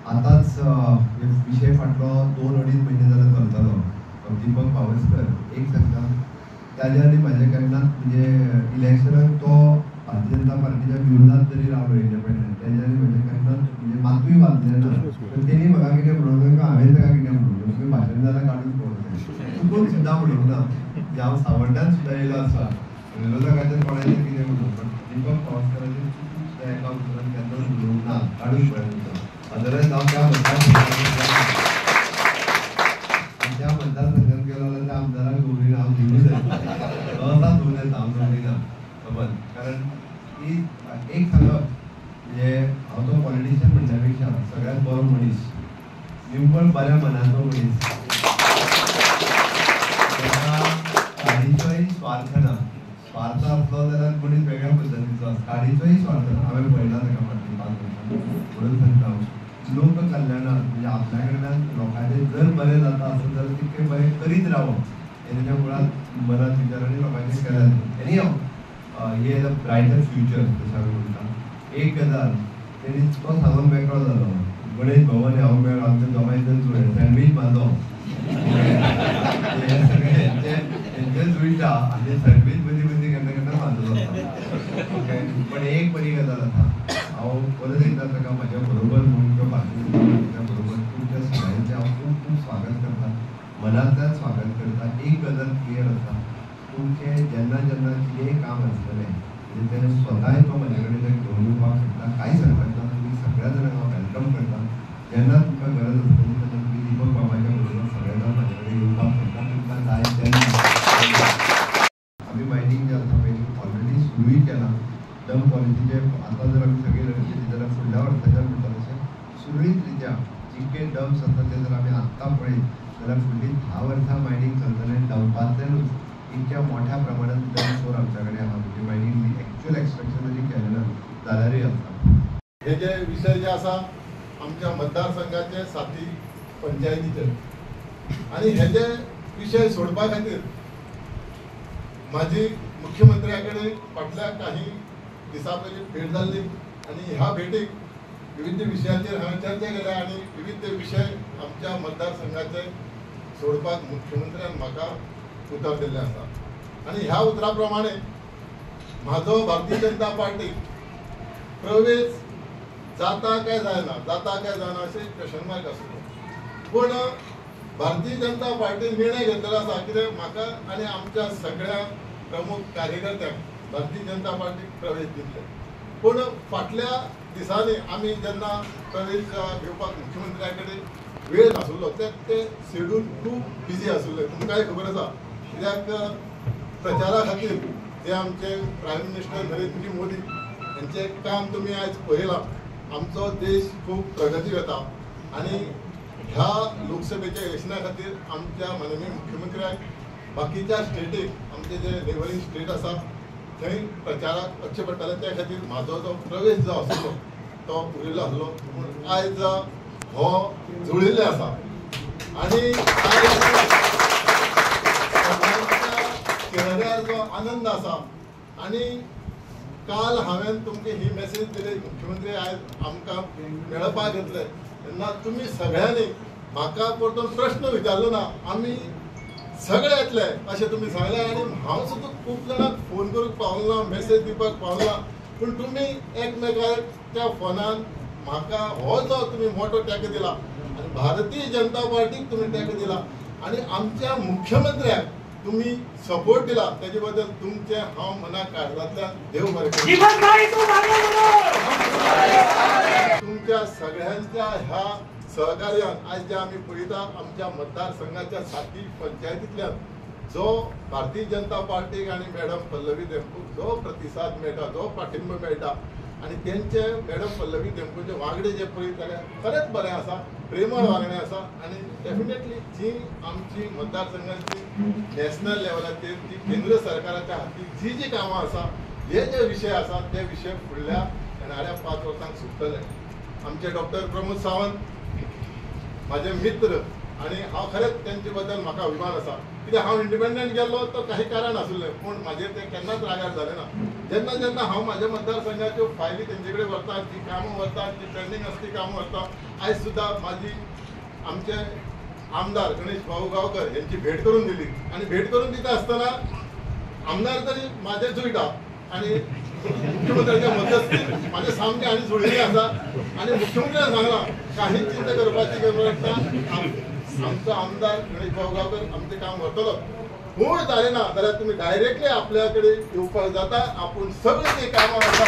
आताच विषय फाटलो 2-2.5 महिने जाले चलतालो दीपक पावसकर एक सांगता ताजे आनी म्हाजे केन्नाच म्हणजे इलेक्शनाक तो भारतीय जनता पार्टीच्या विरोधात जरी रावलो इंडिपेंडंट ताजे आनी म्हाजे केन्नाच म्हणजे मातूय वाजलें ना पण तेणी म्हाका कितें म्हणूंक हांवें ताका कितें म्हणूंक तुमी भाशण जाल्यार काडून पळोवचें चुकून सुद्दां म्हणूंक ना म्हणजे हांव सावड्ड्यान सुद्दां येयलो आसा विरोधकाचेर कोणाचेर कितें म्हणूं पण दीपक पावसकराचेर चुकून सुद्दां एका उतरान केन्नाच म्हणूंक ना काडून पळयता अदरवायज हांव त्या मतदारसंघात गेलो जाल्यार त्या आमदाराक दवरिना हांव दिवूं जाय दोन येता हांव दवरिना खबर कारण ही एक सांगप म्हणजे हांव तो पॉलिटिशियन म्हणल्या पेक्षा सगळ्यात बरो मनीस निव्वळ बऱ्या मनाचो मनीस काडीचोय स्वार्थ ना स्वार्थ आसलो जाल्यार मनीस वेगळ्या पद्दतीचो काडीचोय स्वार्थ ना हांवें पळयला ताका फाटलीं 5 वर्सां म्हणून सांगता हांव लोक कल्याणात म्हणजे आपल्या कडल्यान लोकांचे जर बरें जाता आसत जाल्यार तितकें बरें करीत रावप हे तेच्या मुळात मनात विचारांनी लोकांचे केल्यात एनी हांव हे द ब्रायटर फ्युचर जशें आमी म्हणटा एक गजाल तेणी तो सांगून मेकळो जालो गणेश भवन हांव मेळ्ळो आमच्या दोगांयचो जुळ्या सँडवीच म्हाजो हे सगळे हेंचे जुळटा आनी सँडवीच मदीं मदीं केन्ना केन्ना म्हाजो जाता ओके पण एक बरी गजाल आसा हांव परत एकदा ताका म्हाज्या बरोबर म्हणून किंवा बाकीच्या बरोबर तुमच्या सगळ्यांचें हांव खूब खूब स्वागत करता मनांतल्यान स्वागत करता एक गजाल क्लियर आसा तुमचें जेन्ना जेन्ना कितेंय काम आसतलें म्हणजे तें स्वताय तो म्हाजे कडेन तें घेवन येवपाक शकता कांयच हरकत ना तुमी सगळ्या जाणांक हांव वेलकम करता जेन्ना तुमकां गरज आसतली तेन्ना तुमी दीपक बाबाच्या बरोबर सगळे जाण म्हाजे कडेन येवपाक शकता तुमकां जाय तेन्ना आमी मायनींग जें आसा पळय ऑलरेडी सुरूय केलां डम पॉलिसीचे आतां जर आमी सगळे लढतली जाल्यार फुडल्या वर्साच्यान म्हणटा तशें सुरळीत रित्या जितके डम्स आसा ते जर आमी आत्तां पळयत जाल्यार फुडलीं 10 वर्सां मायनींग चलतलें डंपांतल्यानूच इतक्या मोठ्या प्रमाणात डम्प फोर आमच्या कडेन आहा म्हणजे मायनींग एक्चुअल एक्सट्रॅक्शन जरी केलें ना जाल्यारूय आसा हे जे विशय जे आसा आमच्या मतदारसंघाचे 7 पंचायतीचे आनी हे जे विशय सोडपा खातीर म्हाजी मुख्यमंत्र्या कडेन फाटल्या काही दिसा पयलीं भेट जाल्ली आनी ह्या भेटीक विविध विशयांचेर हांवें चर्चा केल्या आनी विविध विशय आमच्या मतदारसंघाचे सोडपाक मुख्यमंत्र्यान म्हाका उतर दिल्लें आसा आनी ह्या उतरा प्रमाणे म्हाजो भारतीय जनता पार्टी प्रवेश जाता काय जायना अशें क्वेश्चन मार्क आसलो पूण भारतीय जनता पार्टीन निर्णय घेतलेलो आसा कित्याक म्हाका आनी आमच्या सगळ्या प्रमुख कार्यकर्त्यांक भारतीय जनता पार्टीक प्रवेश दितले पूण फाटल्या दिसांनी आमी जेन्ना प्रवेश घेवपाक मुख्यमंत्र्या कडेन वेळ नासलो ते शेड्यूल खूब बिजी आसले तुमकांय खबर आसा कित्याक प्रचारा खातीर जे आमचे प्रायम मिनिस्टर नरेंद्र मोदी यांचें काम तुमी आयज पळयलां आमचो देश खूब प्रगती करता आनी ह्या लोकसभेच्या इलेक्शना खातीर आमच्या माननीय मुख्यमंत्र्याक बाकीच्या स्टेटीक आमचे जे नेबरिंग स्टेट आसा थंय प्रचाराक वचचें पडटालें त्या खातीर म्हाजो जो प्रवेश जो आसलो तो उरिल्लो आसलो पूण आयज हो जुळिल्ले आसा आनी चेहऱ्यार जो आनंद आसा आनी काल हांवें तुमकां ही मेसेज दिली मुख्यमंत्री आयज आमकां मेळपाक येतले तेन्ना तुमी सगळ्यांनी म्हाका परतून प्रश्न विचारलो ना आमी सगळे येतले अशें तुमी सांगलें आनी हांव सुद्दां खूब जाणांक फोन करूंक पावलो ना मेसेज दिवपाक पावलो ना पूण तुमी एकमेकाक त्या फोनान म्हाका हो जो तुमी मोठो तेंको दिला आनी भारतीय जनता पार्टीक तुमी तेंको दिला आनी आमच्या मुख्यमंत्र्याक तुमी सपोर्ट दिला तेजे बद्दल तुमचे हांव मनाक काळजांतल्यान देव बरें तुमच्या सगळ्यांच्या ह्या सहकार्यान आज जे आमी पळयता आमच्या मतदारसंघाच्या 7 पंचायतींतल्यान जो भारतीय जनता पार्टीक आनी मॅडम पल्लवी देमपूक जो प्रतिसाद मेळटा जो पाठिंबो मेळटा आनी तेंचे मॅडम पल्लवी देमपूचे वांगडे जे पळयत जाल्यार खरेंच बरें आसा प्रेमळ वागणें आसा आनी डेफिनेटली जी आमची मतदारसंघाची नॅशनल लेवलाचेर जी केंद्र सरकाराच्या हातीक जी कामां आसा हे जे विशय आसा ते विशय फुडल्या येणाऱ्या 5 वर्सांक सुटतले आमचे डॉक्टर प्रमोद सावंत माझे मित्र आणि हांव खरेंच तेंचे बद्दल म्हाका अभिमान आसा कित्याक हांव इंडिपेंडंट गेल्लो तो काही कारण आसलें पूण म्हाजेर ते केन्नाच रागार जालें ना जेन्ना जेन्ना हांव म्हाज्या मतदारसंघाच्यो फायली तेंचे कडेन व्हरता, जी कामां व्हरता, जी पेंडींग आसा ती कामां व्हरता. आयज सुद्दां म्हाजी आमचे आमदार गणेश भाऊ गांवकर यांची भेट करून दिली आणि भेट करून दिता आसतना आमदार तरी म्हाजे जुळटा आणि मुख्यमंत्र्याच्या मध्यस्थी म्हाजे सामके आनी जुळिल्ले आसा आणि मुख्यमंत्र्यान सांगलां काही चिंता करपाची गरज ना. आमचो आमदार गणेश भाऊ गांवकर आमचें काम व्हरतलो. पूण जालें ना जाल्यार तुमी डायरेक्टली आपल्या कडेन येवपाक जाता. आपूण सगळीं ती कामां व्हरता.